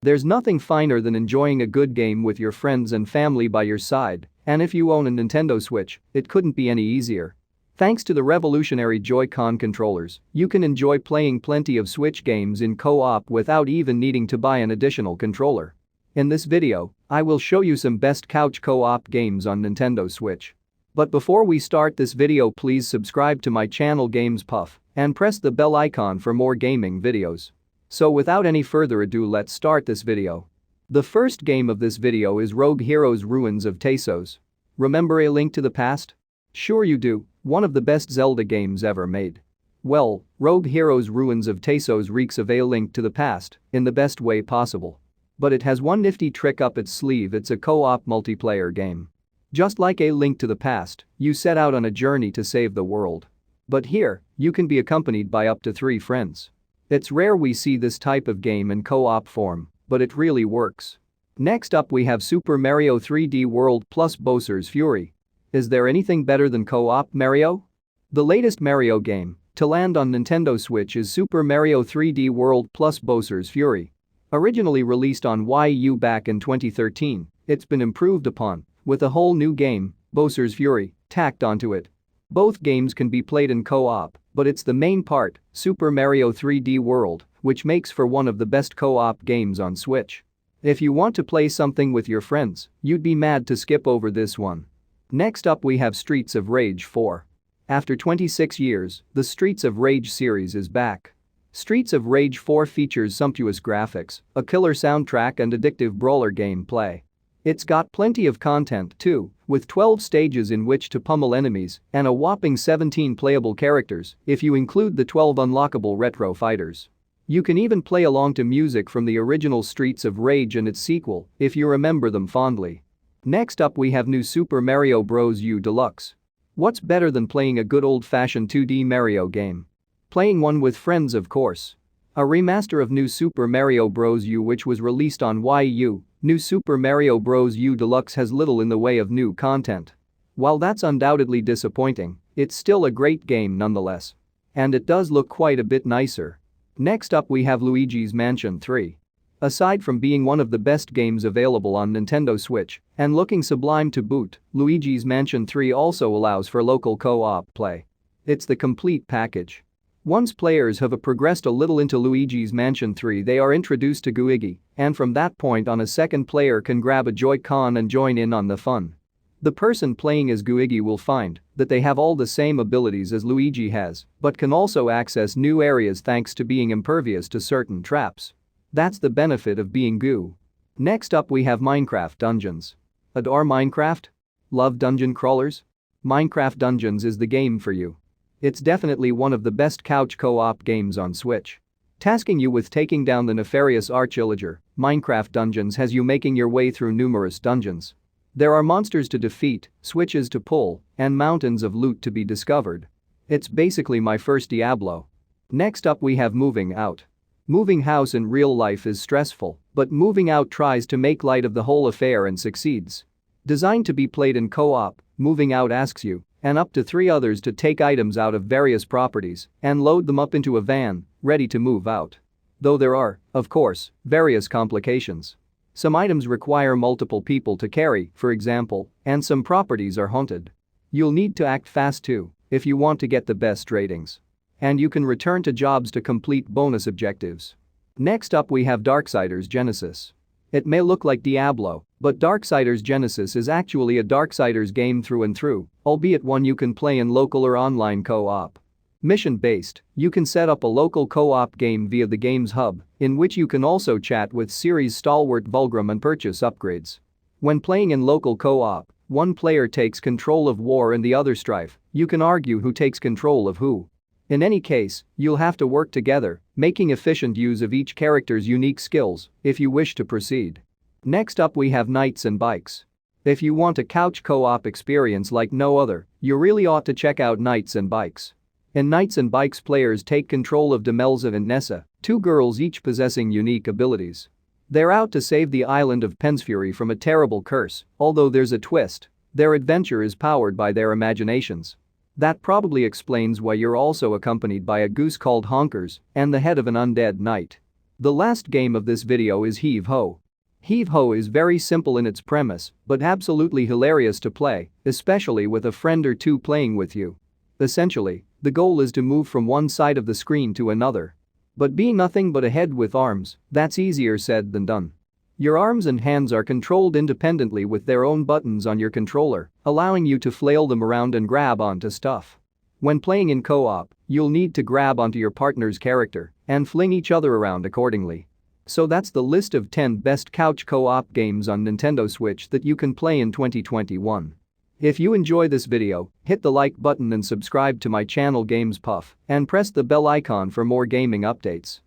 There's nothing finer than enjoying a good game with your friends and family by your side, and if you own a Nintendo Switch, it couldn't be any easier. Thanks to the revolutionary Joy-Con controllers, you can enjoy playing plenty of Switch games in co-op without even needing to buy an additional controller. In this video, I will show you some best couch co-op games on Nintendo Switch. But before we start this video, please subscribe to my channel Games Puff and press the bell icon for more gaming videos. So without any further ado, let's start this video. The first game of this video is Rogue Heroes Ruins of Tasos. Remember A Link to the Past? Sure you do, one of the best Zelda games ever made. Well, Rogue Heroes Ruins of Tasos reeks of A Link to the Past in the best way possible. But it has one nifty trick up its sleeve: it's a co-op multiplayer game. Just like A Link to the Past, you set out on a journey to save the world. But here, you can be accompanied by up to 3 friends. It's rare we see this type of game in co-op form, but it really works. Next up we have Super Mario 3D World plus Bowser's Fury. Is there anything better than co-op Mario? The latest Mario game to land on Nintendo Switch is Super Mario 3D World plus Bowser's Fury. Originally released on Wii U back in 2013, it's been improved upon with a whole new game, Bowser's Fury, tacked onto it. Both games can be played in co-op, but it's the main part, Super Mario 3D World, which makes for one of the best co-op games on Switch. If you want to play something with your friends, you'd be mad to skip over this one. Next up we have Streets of Rage 4. After 26 years, the Streets of Rage series is back. Streets of Rage 4 features sumptuous graphics, a killer soundtrack and addictive brawler gameplay. It's got plenty of content too, with 12 stages in which to pummel enemies and a whopping 17 playable characters if you include the 12 unlockable retro fighters. You can even play along to music from the original Streets of Rage and its sequel if you remember them fondly. Next up we have New Super Mario Bros. U Deluxe. What's better than playing a good old-fashioned 2D Mario game? Playing one with friends, of course. A remaster of New Super Mario Bros. U, which was released on Wii U, New Super Mario Bros. U Deluxe has little in the way of new content. While that's undoubtedly disappointing, it's still a great game nonetheless. And it does look quite a bit nicer. Next up we have Luigi's Mansion 3. Aside from being one of the best games available on Nintendo Switch and looking sublime to boot, Luigi's Mansion 3 also allows for local co-op play. It's the complete package. Once players have progressed a little into Luigi's Mansion 3, they are introduced to Luigi, and from that point on a second player can grab a Joy-Con and join in on the fun. The person playing as Luigi will find that they have all the same abilities as Luigi has, but can also access new areas thanks to being impervious to certain traps. That's the benefit of being Goo. Next up we have Minecraft Dungeons. Adore Minecraft? Love dungeon crawlers? Minecraft Dungeons is the game for you. It's definitely one of the best couch co-op games on Switch. Tasking you with taking down the nefarious arch-illager, Minecraft Dungeons has you making your way through numerous dungeons. There are monsters to defeat, switches to pull, and mountains of loot to be discovered. It's basically my first Diablo. Next up we have Moving Out. Moving house in real life is stressful, but Moving Out tries to make light of the whole affair and succeeds. Designed to be played in co-op, Moving Out asks you and up to 3 others to take items out of various properties and load them up into a van, ready to move out. Though there are, of course, various complications. Some items require multiple people to carry, for example, and some properties are haunted. You'll need to act fast too if you want to get the best ratings. And you can return to jobs to complete bonus objectives. Next up we have Darksiders Genesis. It may look like Diablo, but Darksiders Genesis is actually a Darksiders game through and through, albeit one you can play in local or online co-op. Mission-based, you can set up a local co-op game via the game's hub, in which you can also chat with series stalwart Vulgrim and purchase upgrades. When playing in local co-op, one player takes control of war and the other strife. You can argue who takes control of who. In any case, you'll have to work together, making efficient use of each character's unique skills if you wish to proceed. Next up we have Knights and Bikes. If you want a couch co-op experience like no other, you really ought to check out Knights and Bikes. In Knights and Bikes, players take control of Demelza and Nessa, 2 girls each possessing unique abilities. They're out to save the island of Pensfury from a terrible curse, although there's a twist: their adventure is powered by their imaginations. That probably explains why you're also accompanied by a goose called Honkers and the head of an undead knight. The last game of this video is heaveho. Heaveho is very simple in its premise, but absolutely hilarious to play, especially with a friend or two playing with you. Essentially, the goal is to move from one side of the screen to another. But be nothing but a head with arms, that's easier said than done. Your arms and hands are controlled independently with their own buttons on your controller, allowing you to flail them around and grab onto stuff. When playing in co-op, you'll need to grab onto your partner's character and fling each other around accordingly. So that's the list of 10 best couch co-op games on Nintendo Switch that you can play in 2021. If you enjoy this video, hit the like button and subscribe to my channel Games Puff and press the bell icon for more gaming updates.